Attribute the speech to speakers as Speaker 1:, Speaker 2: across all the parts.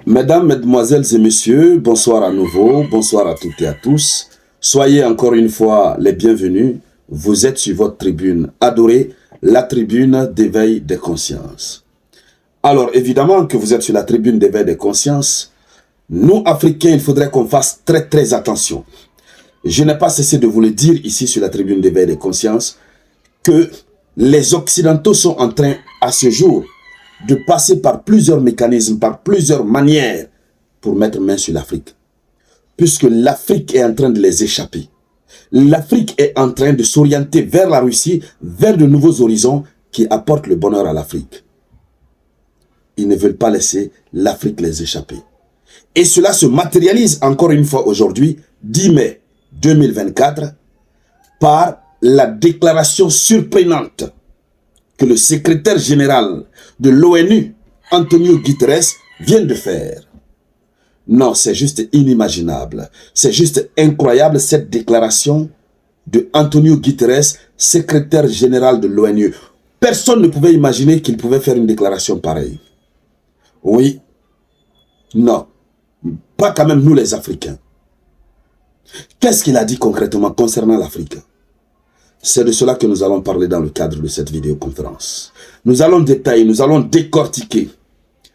Speaker 1: Mesdames, Mesdemoiselles et Messieurs, bonsoir à nouveau, bonsoir à toutes et à tous. Soyez encore une fois les bienvenus. Vous êtes sur votre tribune adorée, la tribune d'éveil des consciences. Alors évidemment que vous êtes sur la tribune d'éveil des consciences. Nous, Africains, il faudrait qu'on fasse très attention. Je n'ai pas cessé de vous le dire ici sur la tribune d'éveil des consciences que les Occidentaux sont en train, à ce jour, de passer par plusieurs mécanismes, par plusieurs manières pour mettre main sur l'Afrique. Puisque l'Afrique est en train de les échapper. L'Afrique est en train de s'orienter vers la Russie, vers de nouveaux horizons qui apportent le bonheur à l'Afrique. Ils ne veulent pas laisser l'Afrique les échapper. Et cela se matérialise encore une fois aujourd'hui, 10 mai 2024, par la déclaration surprenante que le secrétaire général de l'ONU, Antonio Guterres, vient de faire. Non, c'est juste inimaginable. C'est juste incroyable cette déclaration de Antonio Guterres, secrétaire général de l'ONU. Personne ne pouvait imaginer qu'il pouvait faire une déclaration pareille. Oui. Non. Pas quand même nous les Africains. Qu'est-ce qu'il a dit concrètement concernant l'Afrique? C'est de cela que nous allons parler dans le cadre de cette vidéoconférence. Nous allons détailler, nous allons décortiquer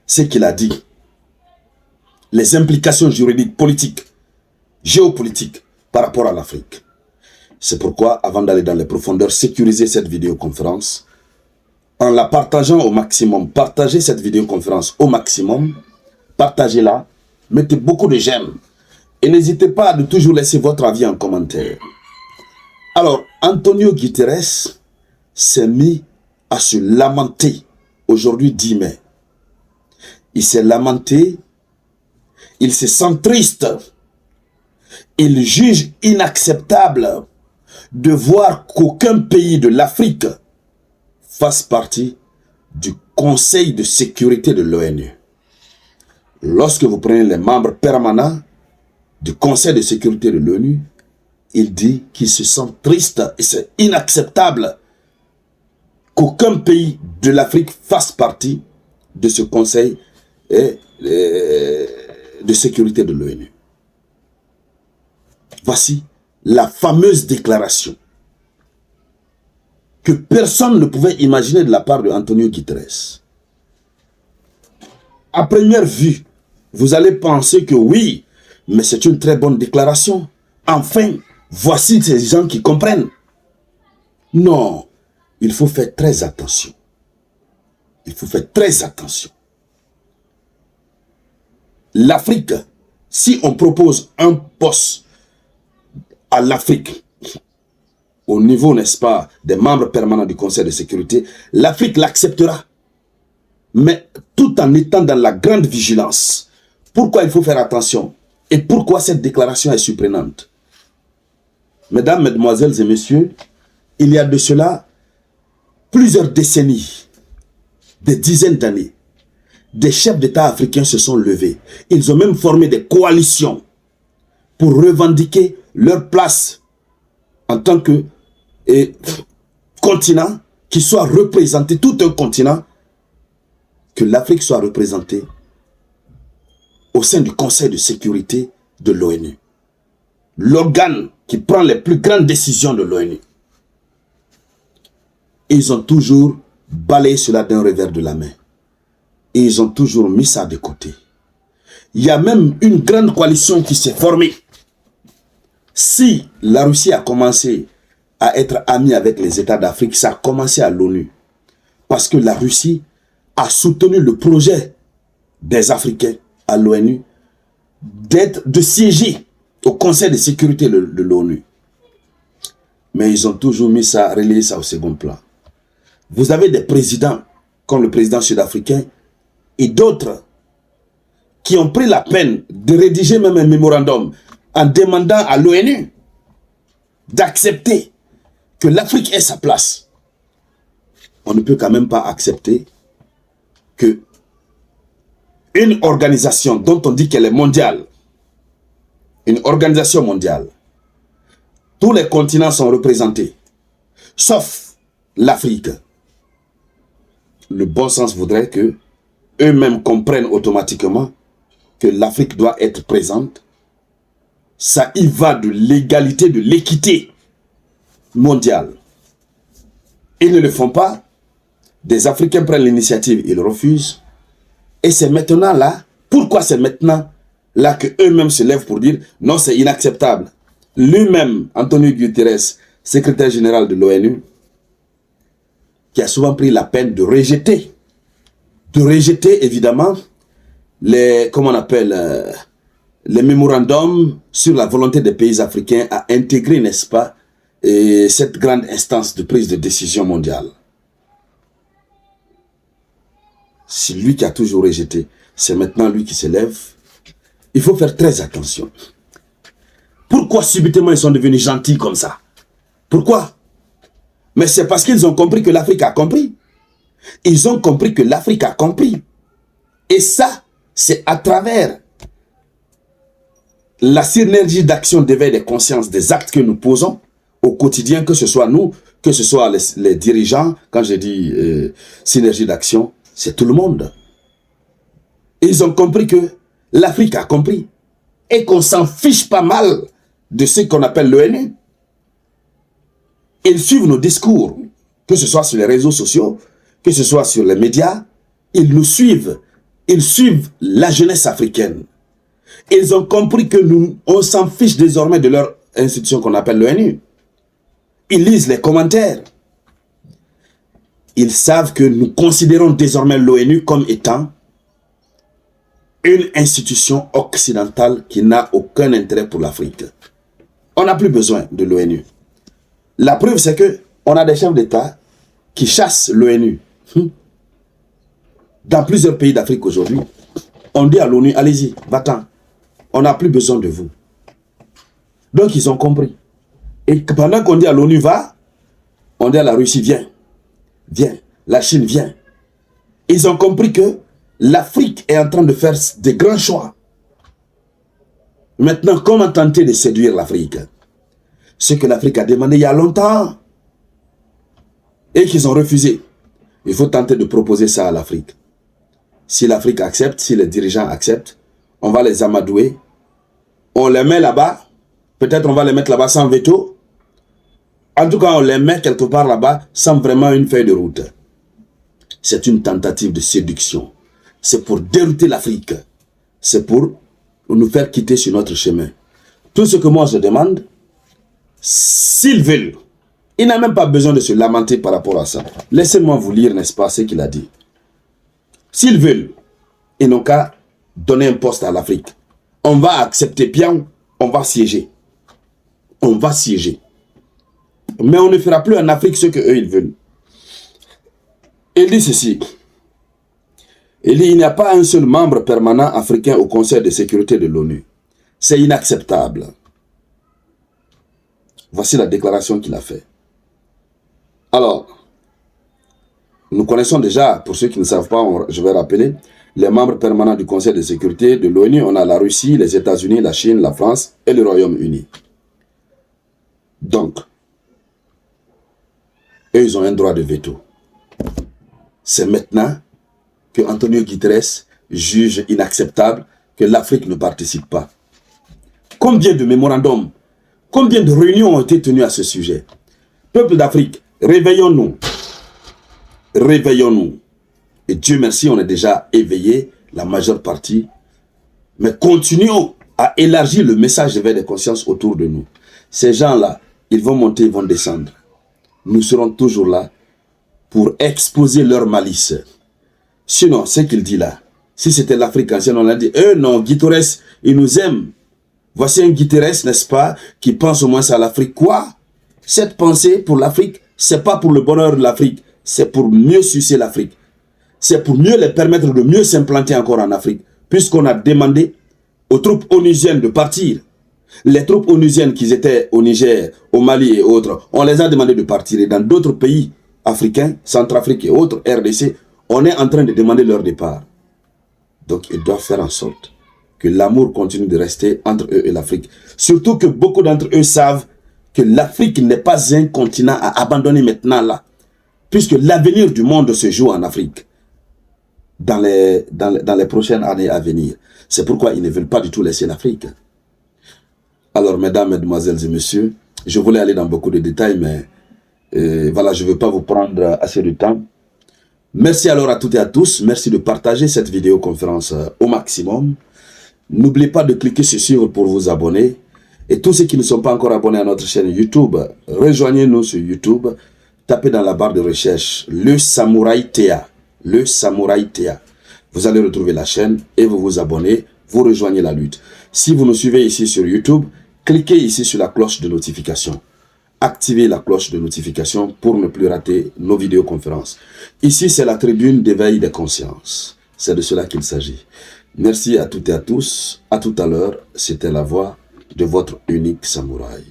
Speaker 1: ce qu'il a dit. Les implications juridiques, politiques, géopolitiques par rapport à l'Afrique. C'est pourquoi, avant d'aller dans les profondeurs, sécuriser cette vidéoconférence en la partageant au maximum. Partagez cette vidéoconférence au maximum. Partagez-la. Mettez beaucoup de j'aime. Et n'hésitez pas à toujours laisser votre avis en commentaire. Alors, Antonio Guterres s'est mis à se lamenter aujourd'hui 10 mai. Il s'est lamenté, il se sent triste, il juge inacceptable de voir qu'aucun pays de l'Afrique fasse partie du Conseil de sécurité de l'ONU. Lorsque vous prenez les membres permanents du Conseil de sécurité de l'ONU, il dit qu'il se sent triste et c'est inacceptable qu'aucun pays de l'Afrique fasse partie de ce Conseil de sécurité de l'ONU. Voici la fameuse déclaration que personne ne pouvait imaginer de la part de Antonio Guterres. À première vue, vous allez penser que oui, mais c'est une très bonne déclaration. Enfin, voici ces gens qui comprennent. Non, il faut faire très attention. Il faut faire très attention. L'Afrique, si on propose un poste à l'Afrique, au niveau, n'est-ce pas, des membres permanents du Conseil de sécurité, l'Afrique l'acceptera. Mais tout en étant dans la grande vigilance. Pourquoi il faut faire attention? Et pourquoi cette déclaration est surprenante? Mesdames, Mesdemoiselles et Messieurs, il y a de cela plusieurs décennies, des dizaines d'années, des chefs d'État africains se sont levés. Ils ont même formé des coalitions pour revendiquer leur place en tant que continent qui soit représenté, tout un continent, que l'Afrique soit représentée au sein du Conseil de sécurité de l'ONU. L'organe qui prend les plus grandes décisions de l'ONU. Ils ont toujours balayé cela d'un revers de la main. Et ils ont toujours mis ça de côté. Il y a même une grande coalition qui s'est formée. Si la Russie a commencé à être amie avec les États d'Afrique, ça a commencé à l'ONU. Parce que la Russie a soutenu le projet des Africains à l'ONU de siéger au Conseil de sécurité de l'ONU. Mais ils ont toujours mis ça, relayé ça au second plan. Vous avez des présidents, comme le président sud-africain, et d'autres qui ont pris la peine de rédiger même un mémorandum en demandant à l'ONU d'accepter que l'Afrique ait sa place. On ne peut quand même pas accepter que une organisation dont on dit qu'elle est mondiale, une organisation mondiale, tous les continents sont représentés, sauf l'Afrique. Le bon sens voudrait que eux-mêmes comprennent automatiquement que l'Afrique doit être présente. Ça y va de l'égalité, de l'équité mondiale. Ils ne le font pas. Des Africains prennent l'initiative, ils refusent. Et c'est maintenant là, pourquoi c'est maintenant là qu'eux-mêmes se lèvent pour dire non, c'est inacceptable. Lui-même, Antonio Guterres, secrétaire général de l'ONU, qui a souvent pris la peine de rejeter évidemment les, comment on appelle, les mémorandums sur la volonté des pays africains à intégrer, n'est-ce pas, cette grande instance de prise de décision mondiale. C'est lui qui a toujours rejeté. C'est maintenant lui qui se lève. Il faut faire très attention. Pourquoi subitement ils sont devenus gentils comme ça? Pourquoi? Mais c'est parce qu'ils ont compris que l'Afrique a compris. Ils ont compris que l'Afrique a compris. Et ça, c'est à travers la synergie d'action, d'éveil des consciences, des actes que nous posons au quotidien, que ce soit nous, que ce soit les dirigeants. Quand je dis synergie d'action, c'est tout le monde. Ils ont compris que l'Afrique a compris et qu'on s'en fiche pas mal de ce qu'on appelle l'ONU. Ils suivent nos discours, que ce soit sur les réseaux sociaux, que ce soit sur les médias. Ils nous suivent. Ils suivent la jeunesse africaine. Ils ont compris que nous, on s'en fiche désormais de leur institution qu'on appelle l'ONU. Ils lisent les commentaires. Ils savent que nous considérons désormais l'ONU comme étant une institution occidentale qui n'a aucun intérêt pour l'Afrique. On n'a plus besoin de l'ONU. La preuve, c'est que on a des chefs d'État qui chassent l'ONU. Dans plusieurs pays d'Afrique aujourd'hui, on dit à l'ONU, allez-y, va-t'en. On n'a plus besoin de vous. Donc, ils ont compris. Et pendant qu'on dit à l'ONU, va, on dit à la Russie, viens. Viens. La Chine, vient. Ils ont compris que l'Afrique est en train de faire des grands choix. Maintenant, comment tenter de séduire l'Afrique? Ce que l'Afrique a demandé il y a longtemps et qu'ils ont refusé. Il faut tenter de proposer ça à l'Afrique. Si l'Afrique accepte, si les dirigeants acceptent, on va les amadouer. On les met là-bas. Peut-être on va les mettre là-bas sans veto. En tout cas, on les met quelque part là-bas sans vraiment une feuille de route. C'est une tentative de séduction. C'est pour dérouter l'Afrique. C'est pour nous faire quitter sur notre chemin. Tout ce que moi je demande, s'ils veulent, il n'a même pas besoin de se lamenter par rapport à ça. Laissez-moi vous lire, n'est-ce pas, ce qu'il a dit. S'ils veulent, ils n'ont qu'à donner un poste à l'Afrique. On va accepter bien, on va siéger. On va siéger. Mais on ne fera plus en Afrique ce qu'eux ils veulent. Il dit ceci. Il dit, il n'y a pas un seul membre permanent africain au Conseil de sécurité de l'ONU. C'est inacceptable. Voici la déclaration qu'il a faite. Alors, nous connaissons déjà, pour ceux qui ne savent pas, je vais rappeler, les membres permanents du Conseil de sécurité de l'ONU. On a la Russie, les États-Unis, la Chine, la France et le Royaume-Uni. Donc, eux, ils ont un droit de veto. C'est maintenant que Antonio Guterres juge inacceptable que l'Afrique ne participe pas. Combien de mémorandums, combien de réunions ont été tenues à ce sujet? Peuple d'Afrique, réveillons-nous. Réveillons-nous. Et Dieu merci, on est déjà éveillés, la majeure partie. Mais continuons à élargir le message d'éveil des consciences autour de nous. Ces gens-là, ils vont monter, ils vont descendre. Nous serons toujours là pour exposer leur malice. Sinon, ce qu'il dit là, si c'était l'Afrique ancienne, on l'a dit, non, Guterres, il nous aime. Voici un Guterres, n'est-ce pas, qui pense au moins à l'Afrique. Quoi? Cette pensée pour l'Afrique, c'est pas pour le bonheur de l'Afrique, c'est pour mieux sucer l'Afrique. C'est pour mieux les permettre de mieux s'implanter encore en Afrique, puisqu'on a demandé aux troupes onusiennes de partir. Les troupes onusiennes qui étaient au Niger, au Mali et autres, on les a demandé de partir. Et dans d'autres pays africains, Centrafrique et autres, RDC, on est en train de demander leur départ. Donc ils doivent faire en sorte que l'amour continue de rester entre eux et l'Afrique. Surtout que beaucoup d'entre eux savent que l'Afrique n'est pas un continent à abandonner maintenant là. Puisque l'avenir du monde se joue en Afrique. dans les prochaines années à venir. C'est pourquoi ils ne veulent pas du tout laisser l'Afrique. Alors, mesdames, mesdemoiselles et messieurs, je voulais aller dans beaucoup de détails, mais voilà, je ne veux pas vous prendre assez de temps. Merci alors à toutes et à tous. Merci de partager cette vidéoconférence au maximum. N'oubliez pas de cliquer sur suivre pour vous abonner. Et tous ceux qui ne sont pas encore abonnés à notre chaîne YouTube, rejoignez-nous sur YouTube. Tapez dans la barre de recherche le Samouraï Théa. Le Samouraï Théa. Vous allez retrouver la chaîne et vous vous abonnez. Vous rejoignez la lutte. Si vous nous suivez ici sur YouTube, cliquez ici sur la cloche de notification. Activez la cloche de notification pour ne plus rater nos vidéoconférences. Ici, c'est la tribune d'éveil des consciences. C'est de cela qu'il s'agit. Merci à toutes et à tous. À tout à l'heure. C'était la voix de votre unique samouraï.